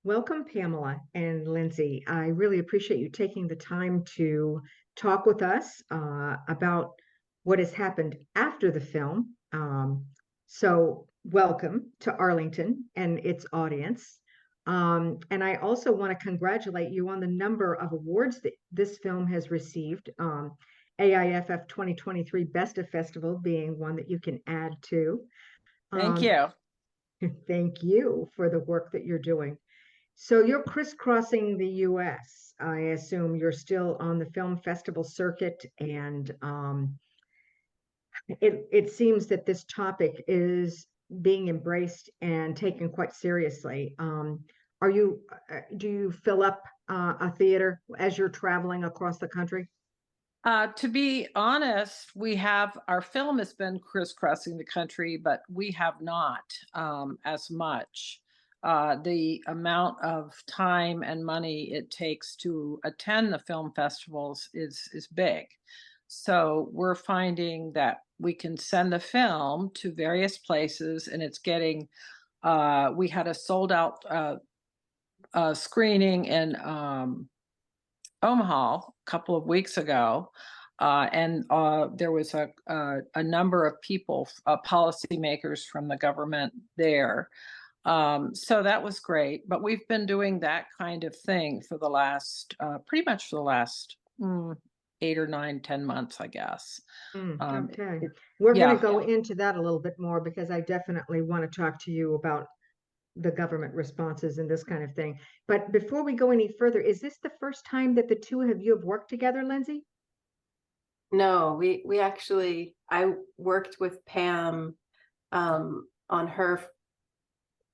Welcome, Pamela and Lindsay. I really appreciate you taking the time to talk with us about what has happened after the film. So, welcome to Arlington and its audience. And I also want to congratulate you on the number of awards that this film has received. AIFF 2023 Best of Festival being one that you can add to. Thank Um, you. thank you for the work that you're doing. So you're crisscrossing the US. I assume you're still on the film festival circuit, and it seems that this topic is being embraced and taken quite seriously. Are you do you fill up a theater as you're traveling across the country? To be honest, our film has been crisscrossing the country, but we have not as much. The amount of time and money it takes to attend the film festivals is big. So we're finding that we can send the film to various places, and it's getting. We had a sold out screening in Omaha a couple of weeks ago, and there was a number of people, policymakers from the government there. So that was great. But we've been doing that kind of thing for the last, pretty much for the last 8 or 9, 10 months, I guess. Okay. It, We're going to yeah. go into that a little bit more because I definitely want to talk to you about the government responses and this kind of thing. But before we go any further, is this the first time that the two of you have worked together, Lindsay? No, we actually I worked with Pam on her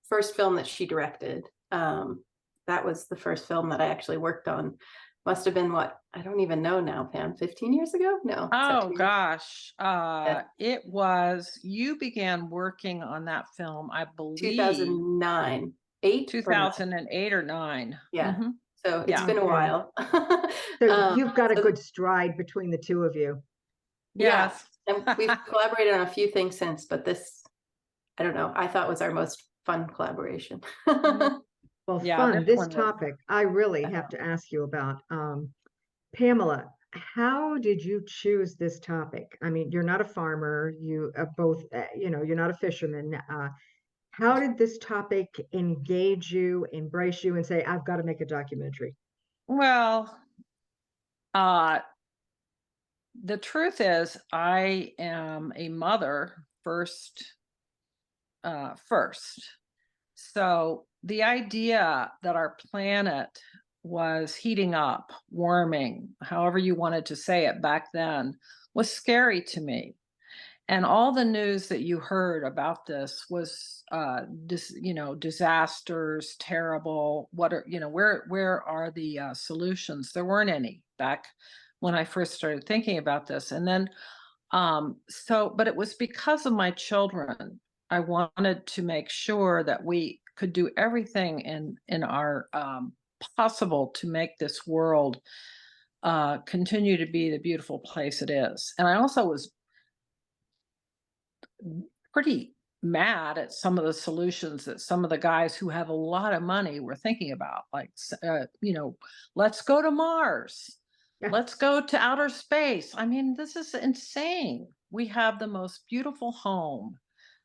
first film that she directed. That was the first film that I actually worked on. Must have been what, I don't even know now, Pam, 15 years ago? No. Oh 17 years? gosh. It was, you began working on that film, I believe, 2009, 8 or 9. 2008 or 9. Yeah. Mhm. So it's Yeah. been a Okay. while. So you've got a So good stride between the two of you. yeah, Yes. and we've collaborated on a few things since, but this, I don't know, I thought was our most fun collaboration. Mhm. Well, Yeah, fun. this This one was. topic I really have to ask you about. Pamela, how did you choose this topic? I mean, you're not a farmer, you both, you're not a fisherman. How did this topic engage you, embrace you, and say, I've got to make a documentary? Well, uh, the truth is, I am a mother first. So the idea that our planet was heating up, warming, however you wanted to say it back then, was scary to me. And all the news that you heard about this was disasters, terrible. What are, where are the solutions? There weren't any back when I first started thinking about this. And then but it was because of my children. I wanted to make sure that we could do everything in our possible to make this world continue to be the beautiful place it is. And I also was pretty mad at some of the solutions that some of the guys who have a lot of money were thinking about, like, let's go to Mars. Yeah. Let's go to outer space. I mean, this is insane. We have the most beautiful home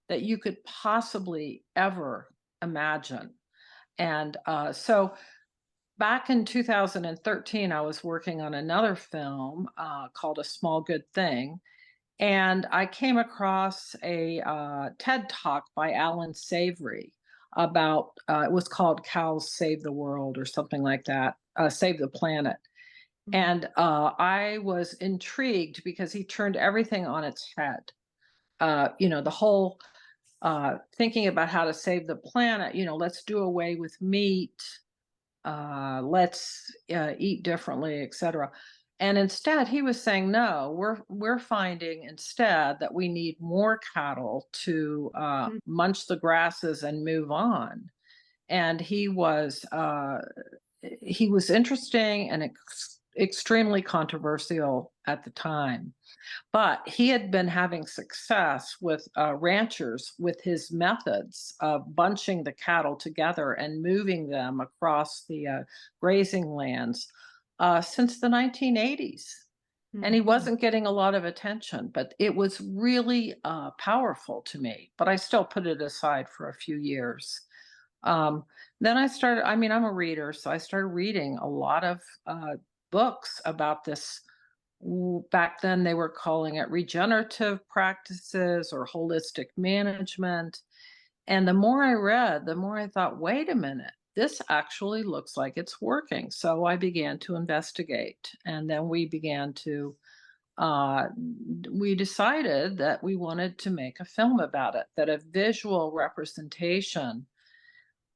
that you could possibly ever imagine. And so back in 2013, I was working on another film called A Small Good Thing. And I came across a TED talk by Alan Savory about, it was called Cows Save the World or something like that, Save the Planet. And I was intrigued because he turned everything on its head. The whole thinking about how to save the planet, let's do away with meat, let's eat differently, etc. And instead, he was saying, no, we're finding instead that we need more cattle to munch the grasses and move on. And he was interesting and extremely controversial at the time. But he had been having success with ranchers with his methods of bunching the cattle together and moving them across the grazing lands since the 1980s. And he Mhm. wasn't getting a lot of attention, but it was really powerful to me. But I still put it aside for a few years. Um, then I started, I mean, I'm a reader, so I started reading a lot of books about this. Back then, they were calling it regenerative practices or holistic management. And the more I read, the more I thought, wait a minute, this actually looks like it's working. So I began to investigate. And then uh, we decided that we wanted to make a film about it, that a visual representation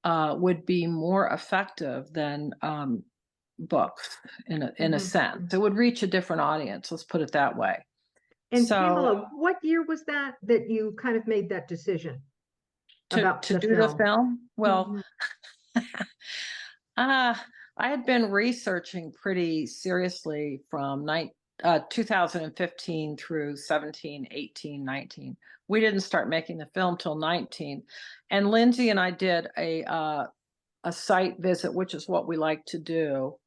would be more effective than books in a Mhm. sense. It would reach a different audience. Let's put it that way. And So Pamela, what year was that you kind of made that decision about to the do the film? film, well, Mhm. uh, I had been researching pretty seriously from 2015 through 17, 18, 19. We didn't start making the film till 19. And Lindsay and I did a site visit, which is what we like to do.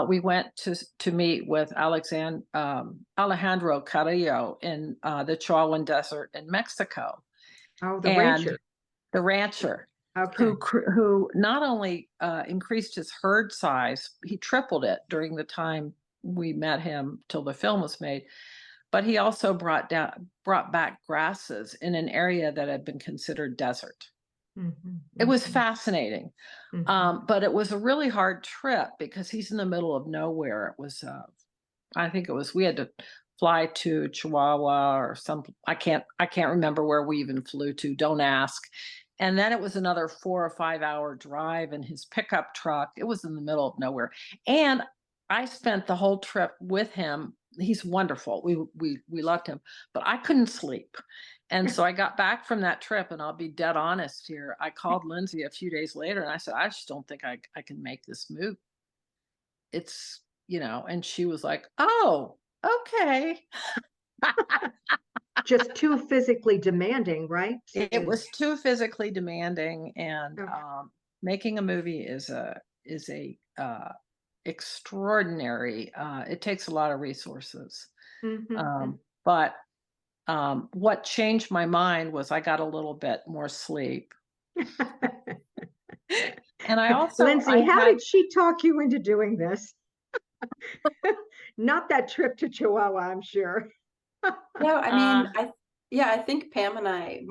We went to meet with Alejandro Carrillo in the Chihuahuan Desert in Mexico, Oh, the and rancher. the rancher Okay. who not only increased his herd size, he tripled it during the time we met him till the film was made, but he also brought back grasses in an area that had been considered desert. Mhm. It was Mhm. fascinating. Mhm. But it was a really hard trip because he's in the middle of nowhere. It was, I think it was, we had to fly to Chihuahua or I can't remember where we even flew to. Don't ask. And then it was another 4 or 5 hour drive in his pickup truck. It was in the middle of nowhere. And I spent the whole trip with him. He's wonderful. We loved him, but I couldn't sleep. And so I got back from that trip, and I'll be dead honest here. I called Lindsay a few days later and I said, I just don't think I can make this move. It's, and she was like, oh, okay. Just too physically demanding, right? It was too physically demanding, and Okay. making a movie is a extraordinary. It takes a lot of resources. Mhm. But what changed my mind was I got a little bit more sleep. And I Lindsay, how had did she talk you into doing this? Not that trip to Chihuahua, I'm sure. No, I uh mean, I think Pam and I,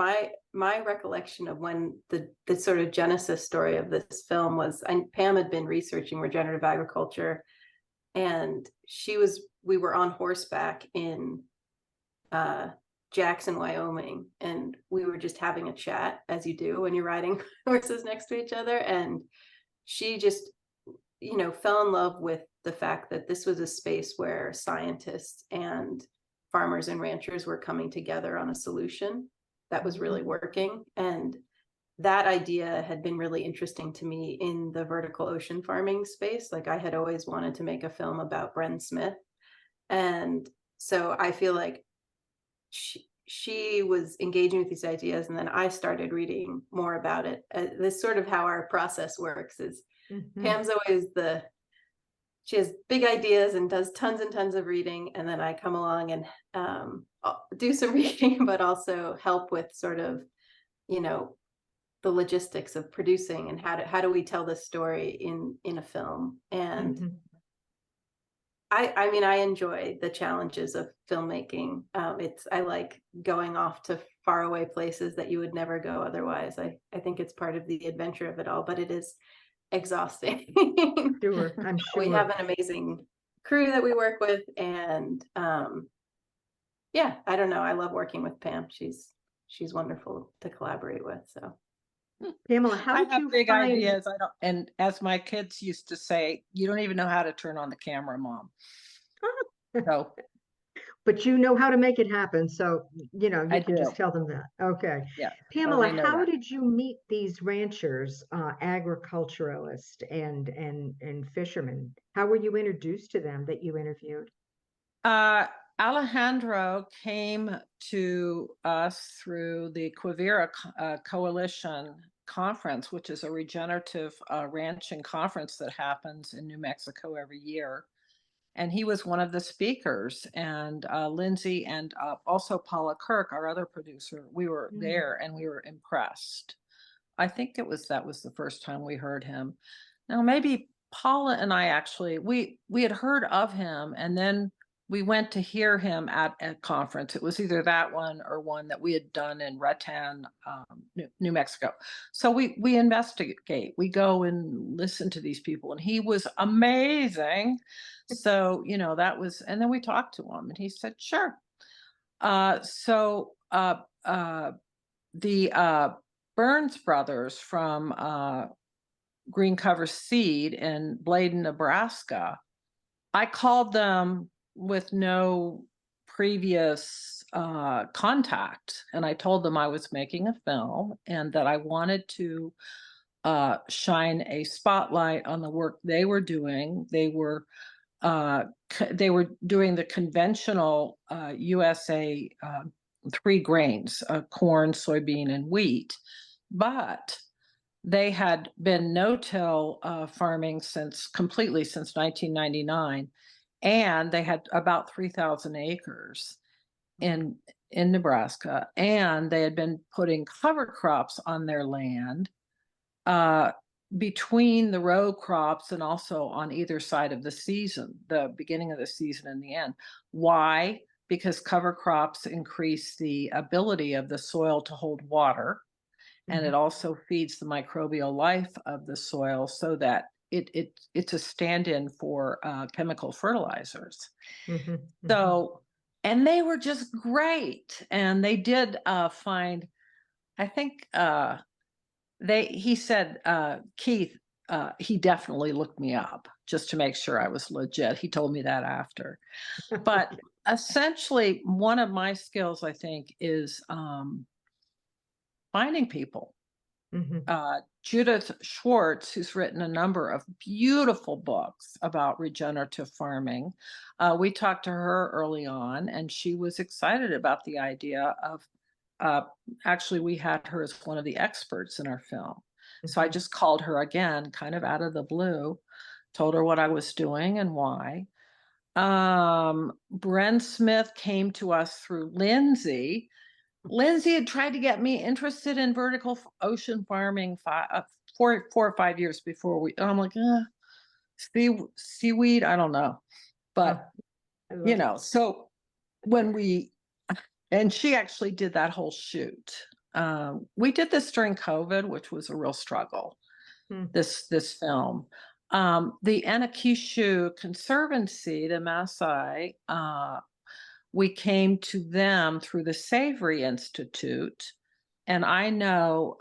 my recollection of when the sort of genesis story of this film was, Pam had been researching regenerative agriculture, and we were on horseback in uh, Jackson, Wyoming, and we were just having a chat, as you do when you're riding horses next to each other, and she just, fell in love with the fact that this was a space where scientists and farmers and ranchers were coming together on a solution that was really working. And that idea had been really interesting to me in the vertical ocean farming space. Like, I had always wanted to make a film about Bren Smith. And so I feel like she was engaging with these ideas, and then I started reading more about it. This sort of how our process works is Pam's always she has big ideas and does tons and tons of reading, and then I come along and do some reading, but also help with sort of, the logistics of producing and how do we tell this story in a film. And I mean, I enjoy the challenges of filmmaking. I like going off to faraway places that you would never go otherwise. I think it's part of the adventure of it all, but it is exhausting. Sure, I'm We have sure. an amazing crew that we work with, and yeah, I don't know. I love working with Pam. She's wonderful to collaborate with. So Pamela, how I did have you big find ideas. I don't, and as my kids used to say, you don't even know how to turn on the camera, Mom. So but you know how to make it happen. So, you know, I you can just do. tell them that. Okay. Yeah. Oh, Pamela, they know how that. did you meet these ranchers, agriculturalists and fishermen? How were you introduced to them that you interviewed? Uh, Alejandro came to us through the Quivira Coalition Conference, which is a regenerative ranching conference that happens in New Mexico every year. And he was one of the speakers. And Lindsay and also Paula Kirk, our other producer, we were Mm. there and we were impressed. I think that was the first time we heard him. Now maybe Paula and I actually we had heard of him, and then we went to hear him at a conference. It was either that one or one that we had done in Rattan, New Mexico. So we investigate. We go and listen to these people, and he was amazing. So you know that was, and then we talked to him, and he said, "Sure." The Burns brothers from Green Cover Seed in Bladen, Nebraska, I called them with no previous contact, and I told them I was making a film and that I wanted to shine a spotlight on the work they were doing. They were doing the conventional USA three grains, corn, soybean, and wheat, but they had been no-till farming completely since 1999, and they had about 3,000 acres in Nebraska, and they had been putting cover crops on their land uh, between the row crops and also on either side of the season, the beginning of the season and the end. Why? Because cover crops increase the ability of the soil to hold water, and it Mhm. also feeds the microbial life of the soil so that it's a stand-in for chemical fertilizers. Mhm. Mhm. So, and they were just great. And they did find, I think he said, Keith, he definitely looked me up just to make sure I was legit. He told me that after. But essentially, one of my skills, I think, is finding people. Mhm. Judith Schwartz, who's written a number of beautiful books about regenerative farming. We talked to her early on, and she was excited about the idea of, actually, we had her as one of the experts in our film. So I Mhm. just called her again, kind of out of the blue, told her what I was doing and why. Bren Smith came to us through Lindsay. Lindsay had tried to get me interested in vertical ocean farming 4 or 5 years before I'm like, seaweed, I don't know. Oh, But, I love it. so when and she actually did that whole shoot. We did this during COVID, which was a real struggle, Hmm. this film. The Anakishu Conservancy, the Maasai, we came to them through the Savory Institute. And I know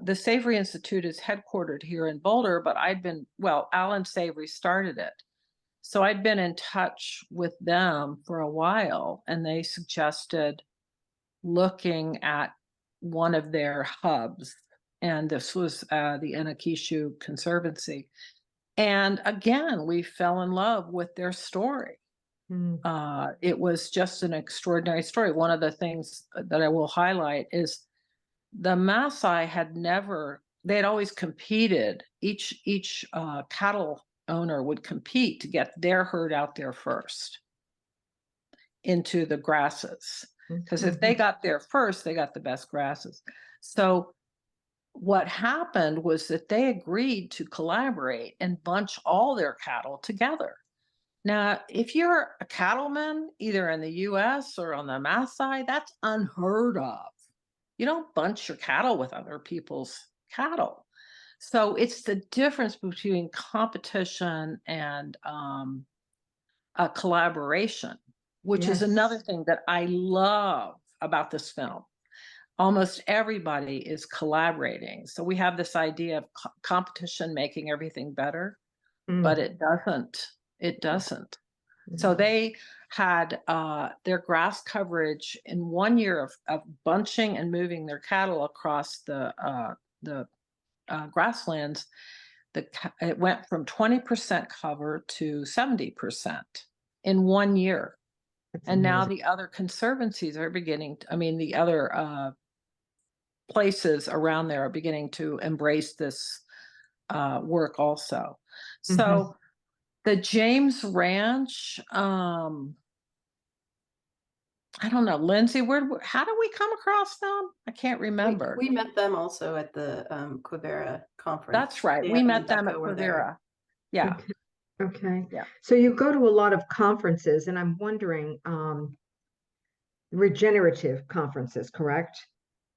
the Savory Institute is headquartered here in Boulder, but Alan Savory started it. So I'd been in touch with them for a while, and they suggested looking at one of their hubs. And this was the Anakishu Conservancy. And again, we fell in love with their story. Hmm. It was just an extraordinary story. One of the things that I will highlight is the Maasai they had always competed. Each cattle owner would compete to get their herd out there first into the grasses. Because if they Mhm. got there first, they got the best grasses. So what happened was that they agreed to collaborate and bunch all their cattle together. Now, if you're a cattleman, either in the US or on the Maasai, that's unheard of. You don't bunch your cattle with other people's cattle. So it's the difference between competition and collaboration, which is another Yes. thing that I love about this film. Almost everybody is collaborating. So we have this idea of competition making everything better, but Mm. it doesn't. It No. doesn't. So No. they had their grass coverage in 1 year of bunching and moving their cattle across the grasslands. It went from 20% cover to 70% in 1 year. That's And now amazing. the other conservancies are beginning, the other places around there are beginning to embrace this work also. Mhm. So the James Ranch, I don't know, Lindsay, how did we come across them? I can't remember. We met them also at the Quivira conference. That's right. We Dan and met them at Becca were there. Quivira. Yeah. Okay. Okay. Yeah. So you go to a lot of conferences, and I'm wondering, regenerative conferences, correct?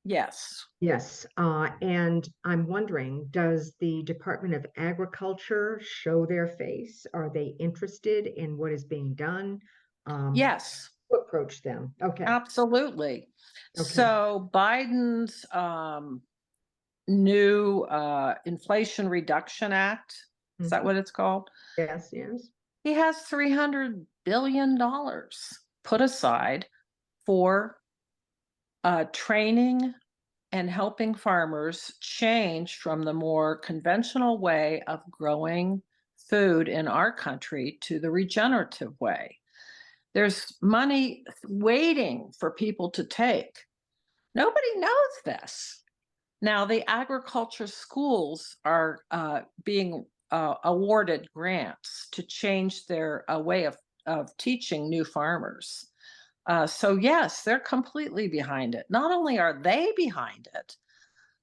Yes. Yes. And I'm wondering, does the Department of Agriculture show their face? Are they interested in what is being done? Yes. Who approach them? Okay. Absolutely. Okay. So Biden's new Inflation Reduction Act, is that Mhm. what it's called? Yes, yes. He has $300 billion put aside for training and helping farmers change from the more conventional way of growing food in our country to the regenerative way. There's money waiting for people to take. Nobody knows this. Now, the agriculture schools are being awarded grants to change their way of teaching new farmers. So yes, they're completely behind it. Not only are they behind it,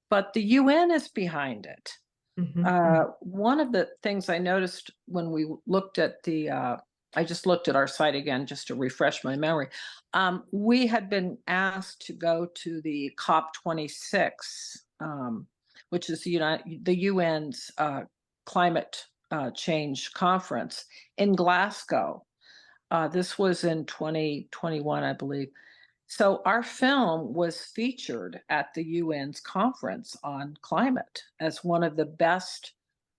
but the UN is behind it. Mhm. One of the things I noticed when we looked at I just looked at our site again just to refresh my memory. We had been asked to go to the COP26, which is the UN's climate change conference in Glasgow. This was in 2021, I believe. So our film was featured at the UN's conference on climate as one of the best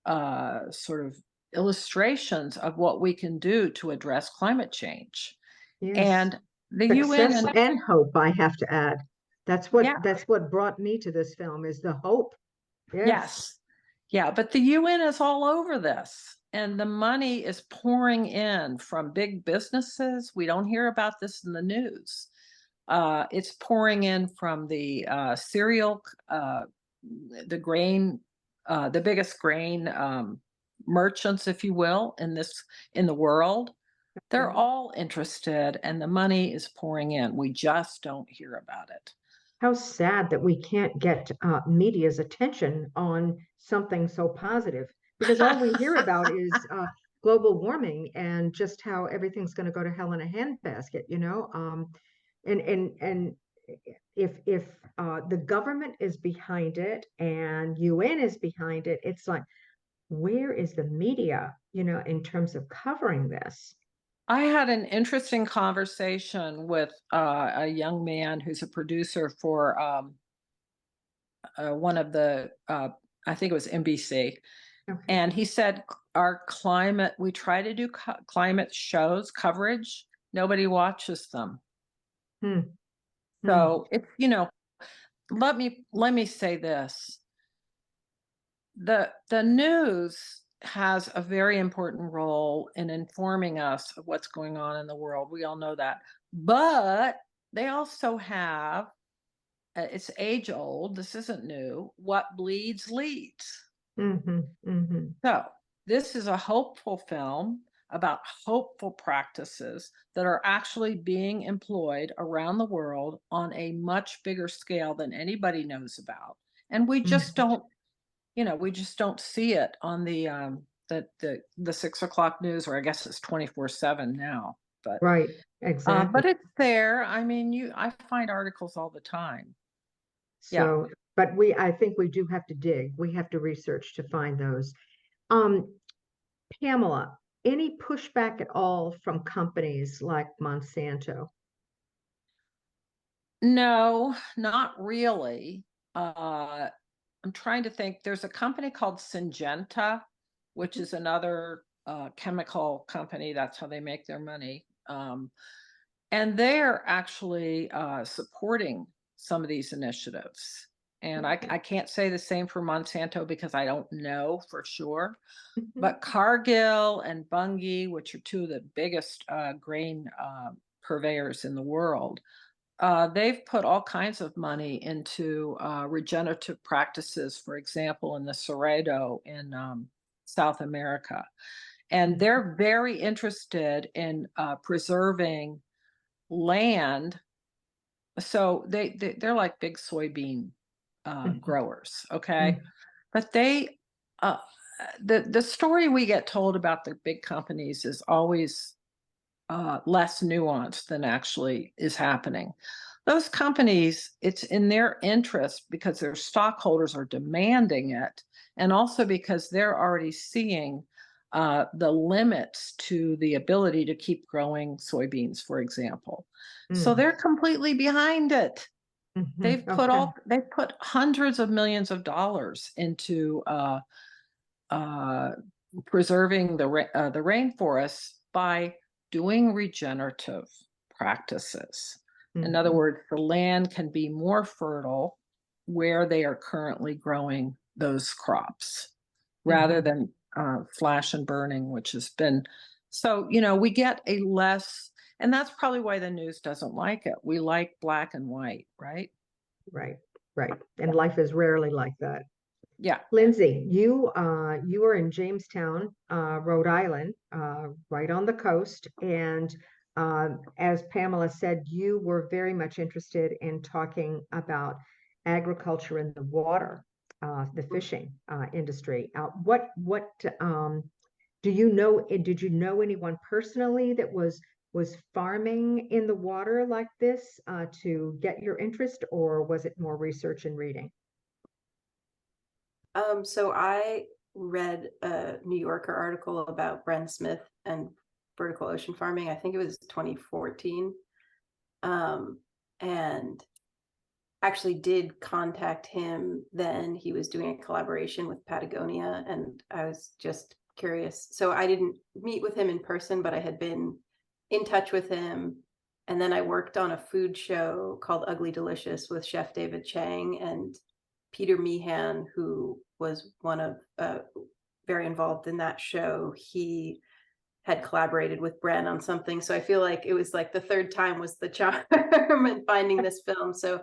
sort of illustrations of what we can do to address climate change. Yes. And the UN Success and and hope, I have to add. yeah, That's what brought me to this film is the hope. Yes. yes, yeah, but the UN is all over this. And the money is pouring in from big businesses. We don't hear about this in the news. It's pouring in from the cereal, the grain, the biggest grain merchants, if you will, in the world. They're Okay. all interested, and the money is pouring in. We just don't hear about it. How sad that we can't get media's attention on something so positive, because all we hear about is global warming and just how everything's going to go to hell in a handbasket, you know? And if the government is behind it and UN is behind it, it's like, where is the media, you know, in terms of covering this? I had an interesting conversation with a young man who's a producer for one of the, I think it was NBC. Okay. And he said, our climate, we try to do climate shows, coverage, nobody watches them. Hmm. Hmm. So it's, let me say this. The news has a very important role in informing us of what's going on in the world. We all know that. But they also have, it's age old, this isn't new, what bleeds leads. Mm-hmm. Mm-hmm. So this is a hopeful film about hopeful practices that are actually being employed around the world on a much bigger scale than anybody knows about. And we just don't, we just don't see it on the 6 o'clock news, or I guess it's 24/7 now. Right. Exactly. But it's there. I mean, I find articles all the time. Yeah. So, but I think we do have to dig. We have to research to find those. Um, Pamela, any pushback at all from companies like Monsanto? No, not really. I'm trying to think. There's a company called Syngenta, which is another chemical company. That's how they make their money. And they're actually supporting some of these initiatives. And I can't say the same for Monsanto because I don't know for sure. But Cargill and Bunge, which are two of the biggest grain purveyors in the world, they've put all kinds of money into regenerative practices, for example, in the Cerrado in South America. And they're very interested in preserving land. So they're like big soybean growers, okay? But they the story we get told about the big companies is always less nuanced than actually is happening. Those companies, it's in their interest because their stockholders are demanding it, and also because they're already seeing the limits to the ability to keep growing soybeans, for example. So they're completely behind it. They've put hundreds of millions of dollars into preserving the rainforests by doing regenerative practices. In other words, the land can be more fertile where they are currently growing those crops rather than flash and burning, which has been so, we get a less, and that's probably why the news doesn't like it. We like black and white, right? Right. And life is rarely like that. Yeah. Lindsay, you are in Jamestown, Rhode Island, right on the coast. And as Pamela said, you were very much interested in talking about agriculture in the water, the fishing industry. What do you know? Did you know anyone personally that was farming in the water like this to get your interest, or was it more research and reading? So I read a New Yorker article about Bren Smith and vertical ocean farming. I think it was 2014. And actually did contact him then. He was doing a collaboration with Patagonia, and I was just curious. So I didn't meet with him in person, but I had been in touch with him. And then I worked on a food show called Ugly Delicious with Chef David Chang and Peter Meehan, who was one of very involved in that show. He had collaborated with Bren on something. So I feel like it was like the third time was the charm in finding this film. So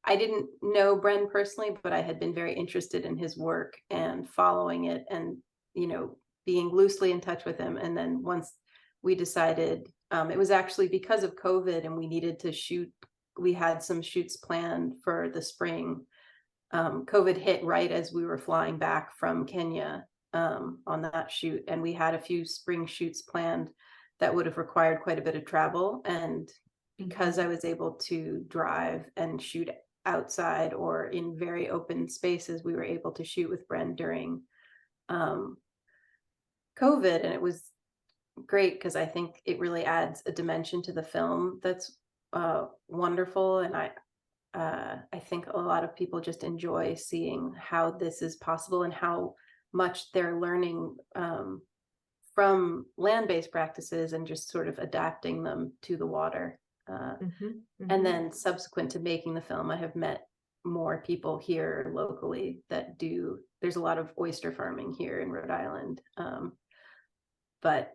I didn't know Bren personally, but I had been very interested in his work and following it and, being loosely in touch with him. And then once we decided, it was actually because of COVID and we needed to shoot, we had some shoots planned for the spring. COVID hit right as we were flying back from Kenya on that shoot. And we had a few spring shoots planned that would have required quite a bit of travel. And because I was able to drive and shoot outside or in very open spaces, we were able to shoot with Bren during COVID. And it was great because I think it really adds a dimension to the film that's wonderful. And I think a lot of people just enjoy seeing how this is possible and how much they're learning from land-based practices and just sort of adapting them to the water. And then subsequent to making the film, I have met more people here locally that there's a lot of oyster farming here in Rhode Island. But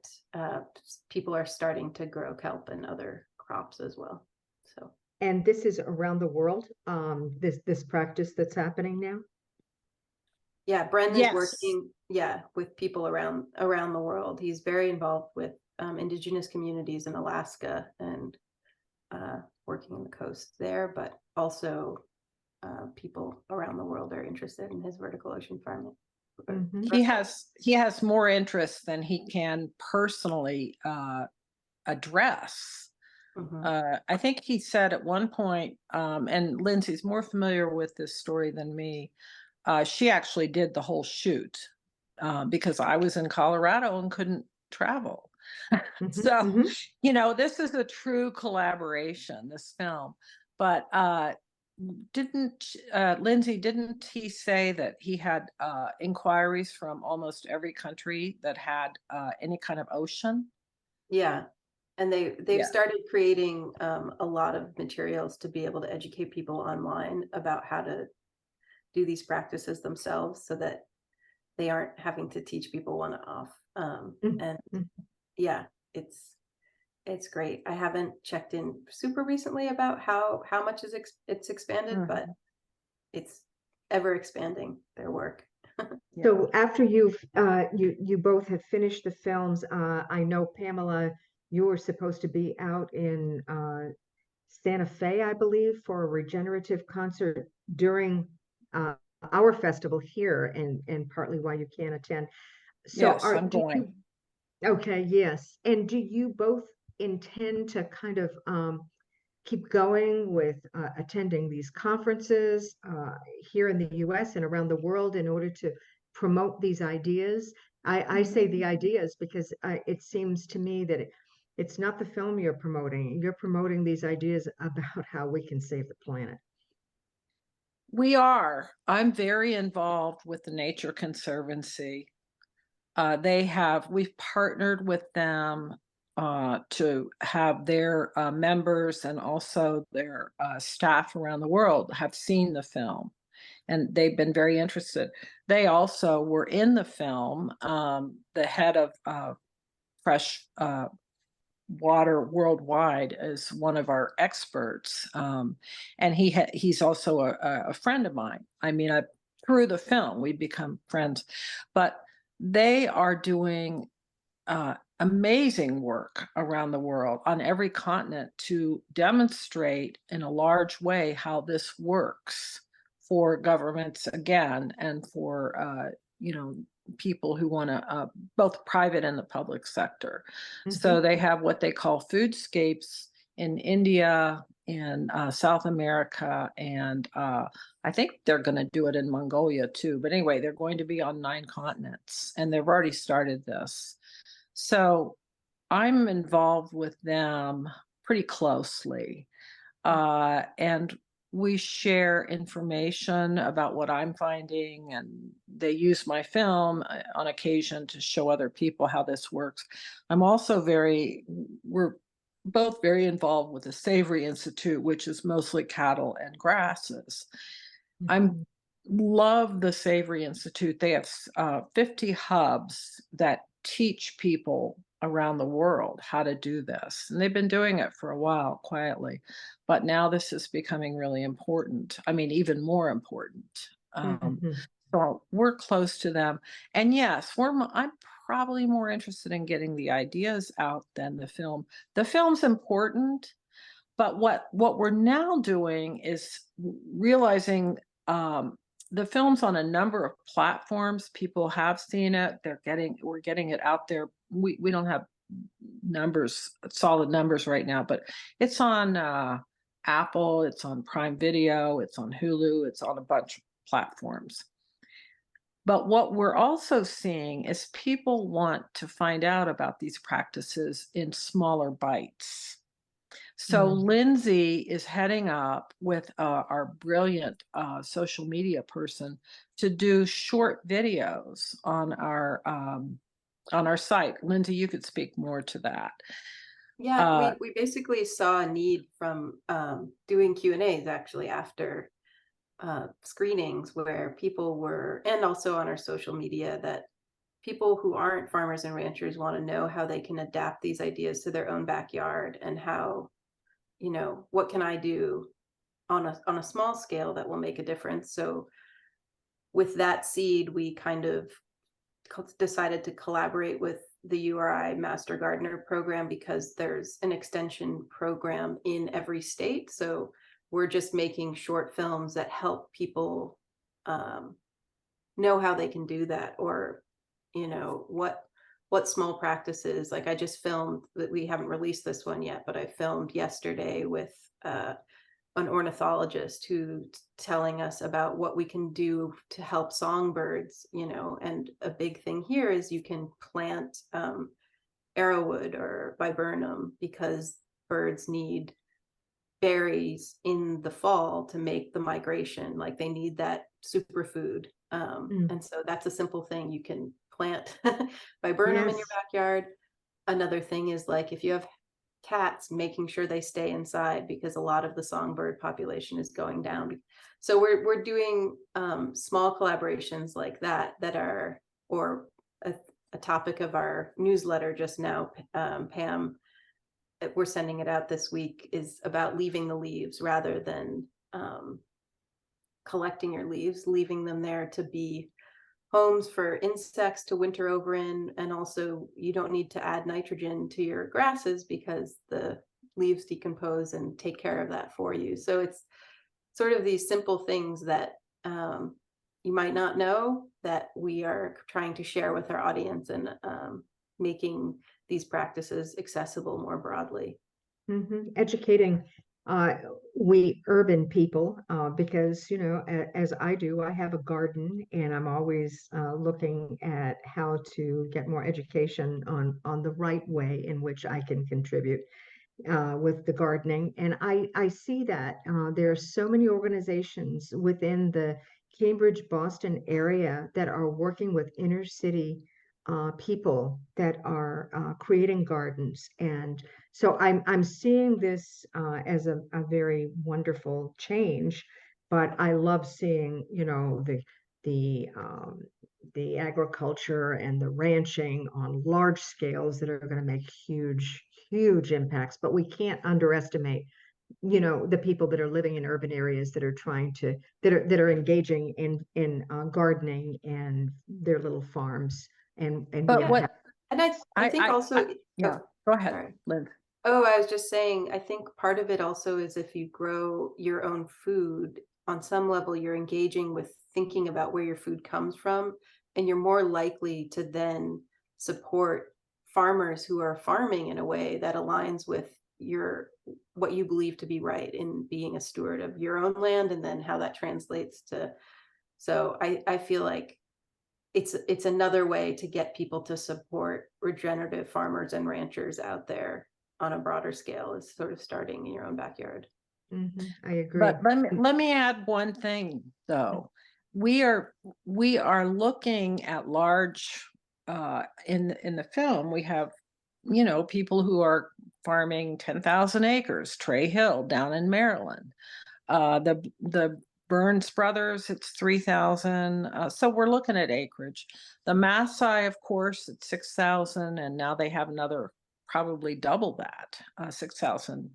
people are starting to grow kelp and other crops as well. So. And this is around the world, this practice that's happening now? Yeah, Bren is working, with people around the world. He's very involved with indigenous communities in Alaska and working on the coast there, but also people around the world are interested in his vertical ocean farming. He has more interest than he can personally address. I think he said at one point, and Lindsay's more familiar with this story than me, she actually did the whole shoot because I was in Colorado and couldn't travel. So, this is a true collaboration, this film. But Lindsay, didn't he say that he had inquiries from almost every country that had any kind of ocean? Yeah. And they've Yeah. started creating a lot of materials to be able to educate people online about how to do these practices themselves, so that they aren't having to teach people one-off. And Mhm. yeah, it's great. I haven't checked in super recently about how much it's expanded, but it's ever expanding their work. Yeah. So after you both have finished the films, I know Pamela, you were supposed to be out in Santa Fe, I believe, for a regenerative concert during uh, our festival here, and partly why you can't attend. So Yes, I'm do going. you, okay, yes. And do you both intend to kind of keep going with attending these conferences here in the US and around the world in order to promote these ideas? I say the ideas because it seems to me that it's not the film you're promoting. You're promoting these ideas about how we can save the planet. We are. I'm very involved with the Nature Conservancy. We've partnered with them to have their members and also their staff around the world have seen the film, and they've been very interested. They also were in the film. The head of Fresh Water Worldwide is one of our experts, and he's also a friend of mine. I mean, through the film we become friends, but they are doing amazing work around the world on every continent to demonstrate in a large way how this works for governments again, and for you know, people who want to both private and the public sector. So Mhm. they have what they call foodscapes in India, in South America, and I think they're going to do it in Mongolia too. But anyway, they're going to be on 9 continents, and they've already started this. So I'm involved with them pretty closely. And we share information about what I'm finding, and they use my film on occasion to show other people how this works. We're both very involved with the Savory Institute, which is mostly cattle and grasses. I'm Mhm. love the Savory Institute. They have 50 hubs that teach people around the world how to do this. And they've been doing it for a while quietly, but now this is becoming really important. I mean, even more important. Mhm. So we're close to them. And yes, I'm probably more interested in getting the ideas out than the film. The film's important, but what we're now doing is realizing um, the film's on a number of platforms. People have seen it. We're getting it out there. We don't have solid numbers right now, but it's on Apple, it's on Prime Video, it's on Hulu, it's on a bunch of platforms. But what we're also seeing is people want to find out about these practices in smaller bites. So Mhm. Lindsay is heading up with our brilliant social media person to do short videos on our site. Lindsay, you could speak more to that. Yeah, Uh, we basically saw a need from doing Q&As actually after screenings, where people were, and also on our social media, that people who aren't farmers and ranchers want to know how they can adapt these ideas to their own backyard, and how, what can I do on a small scale that will make a difference. So with that seed, we kind of decided to collaborate with the URI Master Gardener program, because there's an extension program in every state. So we're just making short films that help people know how they can do that, or what small practices. Like, I just filmed that, we haven't released this one yet, but I filmed yesterday with an ornithologist who telling us about what we can do to help songbirds. And a big thing here is you can plant arrowwood or viburnum, because birds need berries in the fall to make the migration. Like, they need that superfood. Mm. And so that's a simple thing. You can plant viburnum in your Yes. backyard. Another thing is, like, if you have cats, making sure they stay inside because a lot of the songbird population is going down. So we're doing small collaborations like that are, or a topic of our newsletter just now, Pam, we're sending it out this week, is about leaving the leaves rather than collecting your leaves, leaving them there to be homes for insects to winter over in. And also you don't need to add nitrogen to your grasses because the leaves decompose and take care of that for you. So it's sort of these simple things that you might not know that we are trying to share with our audience, and making these practices accessible more broadly. Educating we urban people, because, you know, as I do, I have a garden, and I'm always looking at how to get more education on the right way in which I can contribute with the gardening. And I see that there are so many organizations within the Cambridge, Boston area that are working with inner city people that are creating gardens. And so I'm seeing this as a very wonderful change. But I love seeing, you know, the agriculture and the ranching on large scales that are going to make huge impacts. But we can't underestimate, you know, the people that are living in urban areas that are trying to that are engaging in gardening and their little farms and But being what And I think also, yeah, oh, go ahead, sorry. Liz. Oh, I was just saying, I think part of it also is if you grow your own food, on some level, you're engaging with thinking about where your food comes from, and you're more likely to then support farmers who are farming in a way that aligns with what you believe to be right in being a steward of your own land, and then how that translates to. So I feel like it's another way to get people to support regenerative farmers and ranchers out there on a broader scale, is sort of starting in your own backyard. I agree. But let me add one thing though. We are looking at large in the film. We have, you know, people who are farming 10,000 acres, Trey Hill down in Maryland. The Burns brothers, it's 3,000. So we're looking at acreage. The Maasai, of course, it's 6,000, and now they have another probably double that, 6,000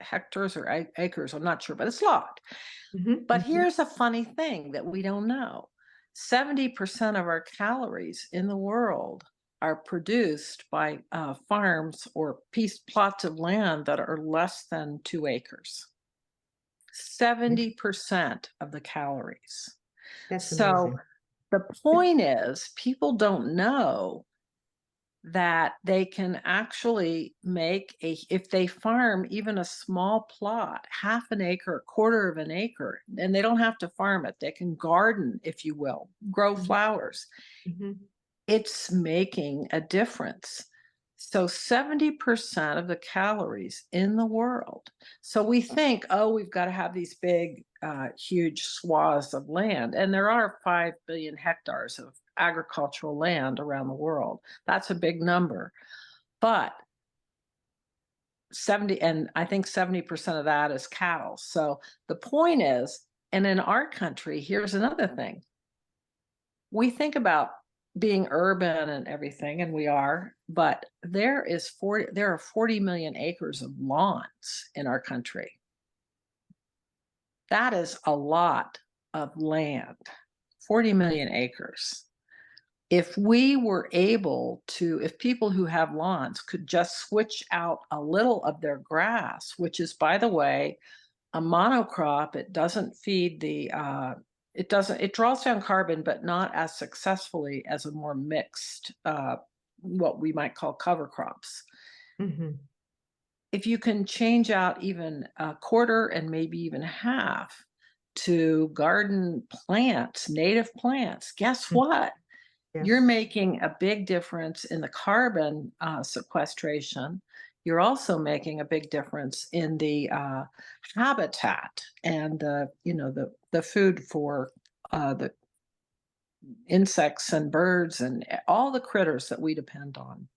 hectares or acres. I'm not sure, but it's a lot. But here's a funny thing that we don't know. 70% of our calories in the world are produced by farms or plots of land that are less than 2 acres. 70% of the calories. That's So amazing. the point is, people don't know that they can actually make if they farm even a small plot, half an acre, a quarter of an acre, and they don't have to farm it. They can garden, if you will, grow flowers. It's making a difference. So 70% of the calories in the world. So we think, oh, we've got to have these big, huge swaths of land. And there are 5 billion hectares of agricultural land around the world. That's a big number. But 70, and I think 70% of that is cattle. So the point is, and in our country, here's another thing. We think about being urban and everything, and we are, but there are 40 million acres of lawns in our country. That is a lot of land, 40 million acres. If we were able to, if people who have lawns could just switch out a little of their grass, which is, by the way, a monocrop, it doesn't feed the it draws down carbon, but not as successfully as a more mixed, what we might call cover crops. If you can change out even a quarter and maybe even half to garden plants, native plants, guess what? You're making a big difference in the carbon sequestration. You're also making a big difference in the habitat and the food for the insects and birds and all the critters that we depend on.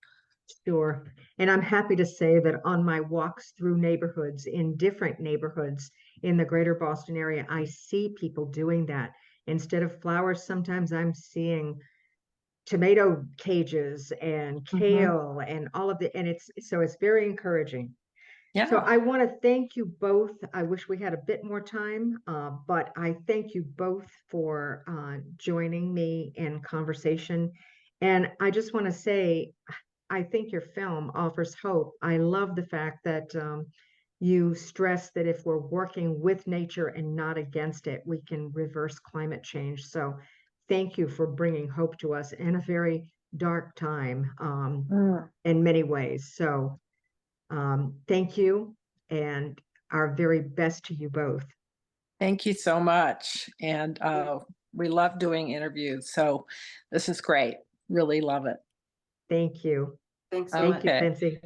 Sure. And I'm happy to say that on my walks through neighborhoods, in different neighborhoods in the greater Boston area, I see people doing that. Instead of flowers, sometimes I'm seeing tomato cages and kale and all of the, and it's very encouraging. So Yeah. I want to thank you both. I wish we had a bit more time, but I thank you both for joining me in conversation. And I just want to say, I think your film offers hope. I love the fact that you stress that if we're working with nature and not against it, we can reverse climate change. So thank you for bringing hope to us in a very dark time Mm. in many ways. So thank you and our very best to you both. Thank you so much. And we love doing interviews. So this is great. Really love it. Thank you. Thanks so Thank much. you, Okay. Lindsay.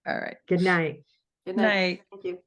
All right. Good night. Good night. Night. Thank you.